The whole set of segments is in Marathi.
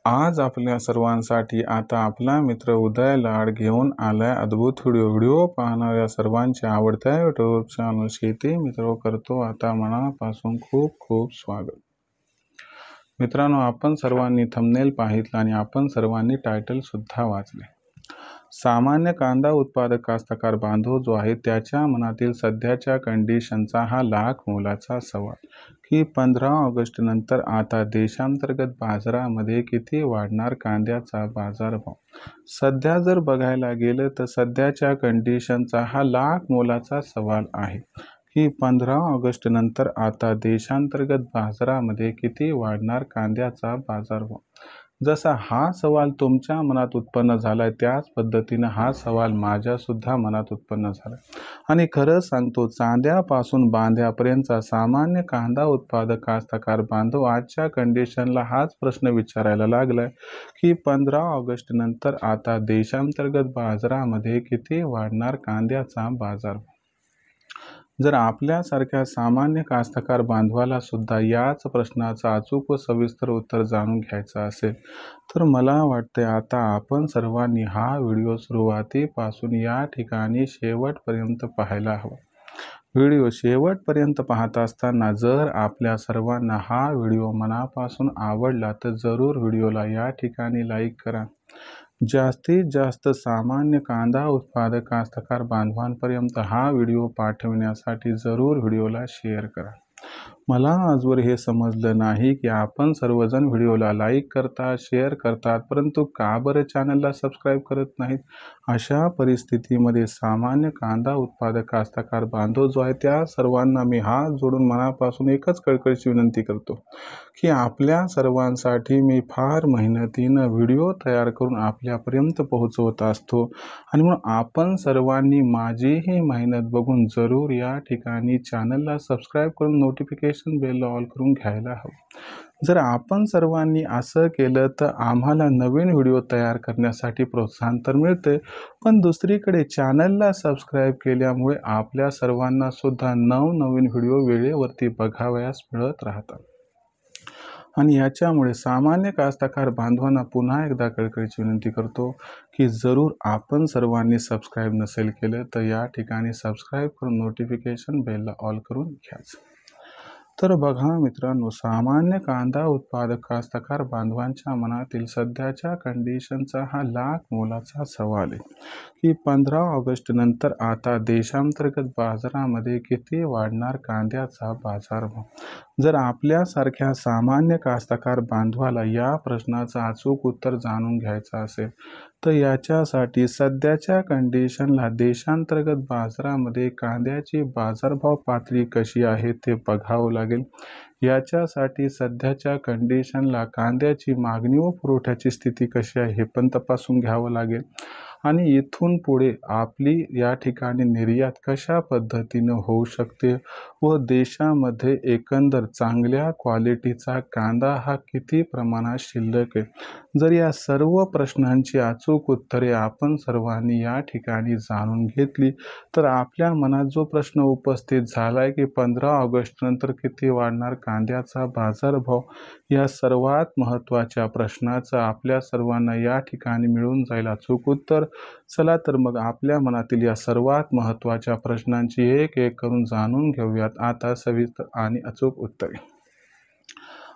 आज आपल्या सर्वांसाठी आता आपला मित्र उदय लाड घेऊन आलाय अद्भुत व्हिडिओ पाहणाऱ्या सर्वांच्या आवडत्या यूट्यूब चॅनल शेती मित्र करतो आता मनापासून खूप खूप स्वागत. मित्रांनो, आपण सर्वांनी थंबनेल पाहितला आणि आपण सर्वांनी टायटल सुद्धा वाचले. सामान्य कांदा उत्पादक कास्तकार बांधव जो आहे त्याच्या मनातील सध्याच्या कंडिशनचा हा लाख मोलाचा सवाल की 15 ऑगस्ट नंतर आता देशांतर्गत बाजारामध्ये किती वाढणार कांद्याचा बाजारभाव. सध्या जर बघायला गेलं तर सध्याच्या कंडिशनचा हा लाख मोलाचा सवाल आहे की 15 ऑगस्ट नंतर आता देशांतर्गत बाजारामध्ये किती वाढणार कांद्याचा बाजारभाव. जसा हा सवाल तुमच्या मनात उत्पन्न झालाय त्याच पद्धतीनं हा सवाल माझ्या सुद्धा मनात उत्पन्न झाला आणि खरं सांगतो, चांद्यापासून बांध्यापर्यंतचा सामान्य कांदा उत्पादक कास्तकार बांधव आजच्या कंडिशनला हाच प्रश्न विचारायला लागलाय की 15 ऑगस्ट नंतर आता देशांतर्गत बाजारामध्ये किती वाढणार कांद्याचा बाजारभाव. जर आपल्यासारख्या सामान्य कास्तकार बांधवाला सुद्धा याच प्रश्नाचं अचूक व सविस्तर उत्तर जाणून घ्यायचं असेल तर मला वाटते आता आपण सर्वांनी हा व्हिडिओ सुरुवातीपासून या ठिकाणी शेवटपर्यंत पाहायला हवा. व्हिडिओ शेवटपर्यंत पाहत असताना जर आपल्या सर्वांना हा व्हिडिओ मनापासून आवडला तर जरूर व्हिडिओला या ठिकाणी लाईक करा. जास्तीत जास्त सामान्य कांदा उत्पादक कास्तकार बांधवांपर्यंत हा व्हिडिओ पाठविण्यासाठी जरूर व्हिडिओला शेअर करा. मला आजवर हे समजलं नाही की आपण सर्वजण व्हिडिओला लाईक करतात, शेअर करतात, परंतु का बरं चॅनलला सबस्क्राईब करत नाहीत. अशा परिस्थितीमध्ये सामान्य कांदा उत्पादक कास्तकार बांधव जो आहे त्या सर्वांना मी हात जोडून मनापासून एकच कळकळीची विनंती करतो की आपल्या सर्वांसाठी मी फार मेहनतीनं व्हिडिओ तयार करून आपल्यापर्यंत पोहोचवत असतो आणि म्हणून आपण सर्वांनी माझीही मेहनत बघून जरूर या ठिकाणी चॅनलला सबस्क्राईब करून नोटिफिकेशन बेल ऑल करून घ्यायला हवं. जर आपण सर्वांनी असं केलं तर आम्हाला नवीन व्हिडिओ तयार करण्यासाठी प्रोत्साहन तर मिळते, पण दुसरीकडे चॅनलला सबस्क्राईब केल्यामुळे आपल्या सर्वांना सुद्धा नवनवीन व्हिडिओ वेळेवरती बघावयास मिळत राहतात. आणि याच्यामुळे सामान्य कास्तकार बांधवांना पुन्हा एकदा कळकळीची विनंती करतो की जरूर आपण सर्वांनी सबस्क्राईब नसेल केलं तर या ठिकाणी सबस्क्राईब करून नोटिफिकेशन बेलला ऑल करून घ्यायचं. तर बघा मित्रांनो, सामान्य कांदा उत्पादक कास्तकार बांधवांच्या मनातील सध्याच्या कंडिशनचा हा लाख मोलाचा सवाल आहे की 15 ऑगस्ट नंतर आता देशांतर्गत बाजारामध्ये किती वाढणार कांद्याचा बाजारभाव. जर आपल्यासारख्या सामान्य कास्तकार बांधवाला या प्रश्नाचं अचूक उत्तर जाणून घ्यायचं असेल तर याच्यासाठी सध्याच्या कंडिशनला देशांतर्गत बाजारामध्ये कांद्याची बाजारभाव पातळी कशी आहे ते बघावं लागेल. याच्यासाठी सध्याच्या कंडिशनला कांद्याची मागणी व पुरवठ्याची स्थिती कशी आहे हे पण तपासून घ्यावं लागेल आणि इथून पुढे आपली या ठिकाणी निर्यात कशा पद्धतीनं होऊ शकते व देशामध्ये एकंदर चांगल्या क्वालिटीचा कांदा हा किती प्रमाणात शिल्लक आहे. जर या सर्व प्रश्नांची अचूक उत्तरे आपण सर्वांनी या ठिकाणी जाणून घेतली तर आपल्या मनात जो प्रश्न उपस्थित झाला आहे की 15 ऑगस्ट नंतर किती वाढणार कांद्याचा बाजारभाव, या सर्वात महत्त्वाच्या प्रश्नाचं आपल्या सर्वांना या ठिकाणी मिळून जाईल अचूक उत्तर. चला तर मग आपल्या मनातील या सर्वात महत्त्वाच्या प्रश्नांची एक एक करून जाणून घेऊयात आता सविस्तर आणि अचूक उत्तरे.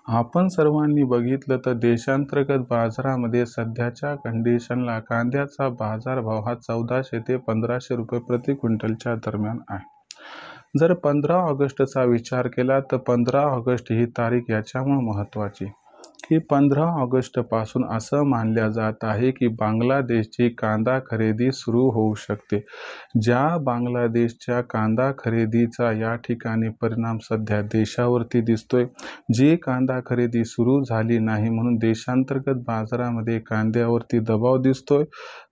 आपण सर्वांनी बघितलं तर देशांतर्गत बाजारामध्ये सध्याच्या कंडिशनला कांद्याचा बाजारभाव हा 1400 ते 1500 रुपये प्रति क्विंटलच्या दरम्यान आहे. जर 15 ऑगस्टचा विचार केला तर 15 ऑगस्ट ही तारीख याच्यामुळे महत्त्वाची की 15 ऑगस्टपासून असं मानल्या जात आहे की बांगलादेशची कांदा खरेदी सुरू होऊ शकते. ज्या बांगलादेशच्या कांदा खरेदीचा या ठिकाणी परिणाम सध्या देशावरती दिसतोय, जी कांदा खरेदी सुरू झाली नाही म्हणून देशांतर्गत बाजारामध्ये कांद्यावरती दबाव दिसतोय,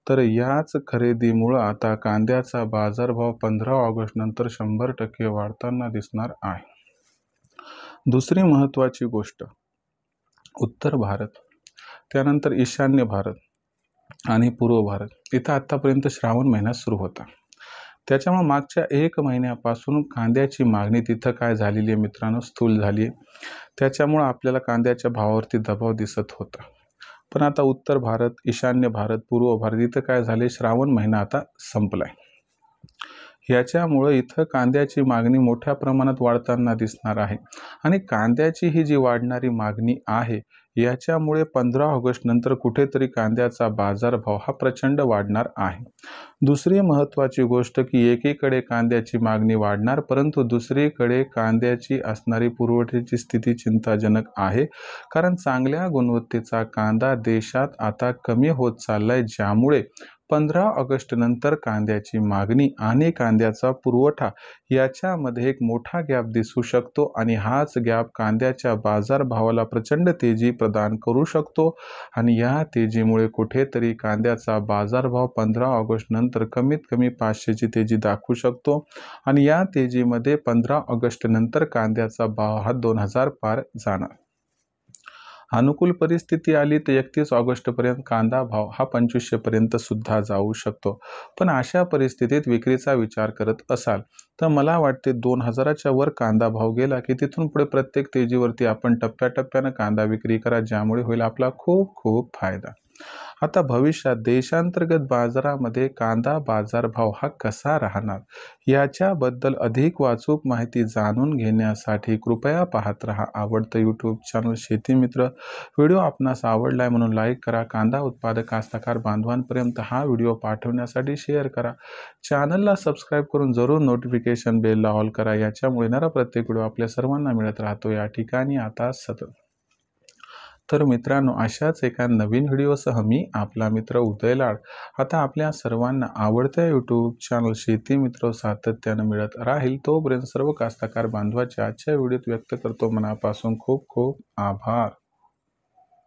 तर याच खरेदीमुळं आता कांद्याचा बाजारभाव 15 ऑगस्ट नंतर 100% वाढताना दिसणार आहे. दुसरी महत्त्वाची गोष्ट, उत्तर भारत, त्यानंतर ईशान्य भारत आणि पूर्व भारत इथं आत्तापर्यंत श्रावण महिना सुरू होता. त्याच्यामुळे मागच्या 1 महिन्यापासून कांद्याची मागणी तिथं काय झालेली आहे मित्रांनो, स्थूल झाली आहे. त्याच्यामुळे आपल्याला कांद्याच्या भावावरती दबाव दिसत होता. पण आता उत्तर भारत, ईशान्य भारत, पूर्व भारत इथं काय झाले, श्रावण महिना आता संपलाय. याच्यामुळं इथं कांद्याची मागणी मोठ्या प्रमाणात वाढताना दिसणार आहे आणि कांद्याची ही जी वाढणारी मागणी आहे याच्यामुळे 15 ऑगस्ट नंतर कुठेतरी कांद्याचा बाजारभाव हा प्रचंड वाढणार आहे. दुसरी महत्त्वाची गोष्ट की एकीकडे कांद्याची मागणी वाढणार, परंतु दुसरीकडे कांद्याची असणारी पुरवठ्याची स्थिती चिंताजनक आहे. कारण चांगल्या गुणवत्तेचा कांदा देशात आता कमी होत चाललाय, ज्यामुळे 15 ऑगस्ट नंतर कांद्याची मागणी आणि कांद्याचा पुरवठा याच्यामध्ये एक मोठा गॅप दिसू शकतो आणि हाच गॅप कांद्याच्या बाजारभावाला प्रचंड तेजी प्रदान करू शकतो आणि या तेजीमुळे कुठेतरी कांद्याचा बाजारभाव 15 ऑगस्ट नंतर कमीत कमी 500ची तेजी दाखवू शकतो आणि या तेजीमध्ये 15 ऑगस्ट नंतर कांद्याचा भाव हा 2000 पार जाणार. अनुकूल परिस्थिती आली तर 31 ऑगस्टपर्यंत कांदा भाव हा 2500 पर्यंत सुद्धा जाऊ शकतो. पण अशा परिस्थितीत विक्रीचा विचार करत असाल तर मला वाटते 2000च्या वर कांदा भाव गेला की तिथून पुढे प्रत्येक तेजीवरती आपण टप्प्याटप्प्यानं कांदा विक्री करा, ज्यामुळे होईल आपला खूप खूप फायदा. आता भविष्यात देशांतर्गत बाजारामध्ये कांदा बाजारभाव हा कसा राहणार याच्याबद्दल अधिक वाचूक माहिती जाणून घेण्यासाठी कृपया पाहत रहा आवडतं यूट्यूब चॅनल शेती मित्र. व्हिडिओ आपणास आवडलाय म्हणून लाईक करा. कांदा उत्पादक कास्तकार बांधवांपर्यंत हा व्हिडिओ पाठवण्यासाठी शेअर करा. चॅनलला सबस्क्राईब करून जरूर नोटिफिकेशन बेलला ऑल करा. याच्यामुळे येणारा प्रत्येक व्हिडिओ आपल्या सर्वांना मिळत राहतो. या ठिकाणी आता सतत. तर मित्रांनो, अशाच एका नवीन व्हिडिओसह मी आपला मित्र उदय लाड आता आपल्या सर्वांना आवडत्या यूट्यूब चॅनल शेती मित्र सातत्यानं मिळत राहील. तोपर्यंत सर्व कास्तकार बांधवाच्या आजच्या व्हिडिओत व्यक्त करतो मनापासून खूप खूप आभार.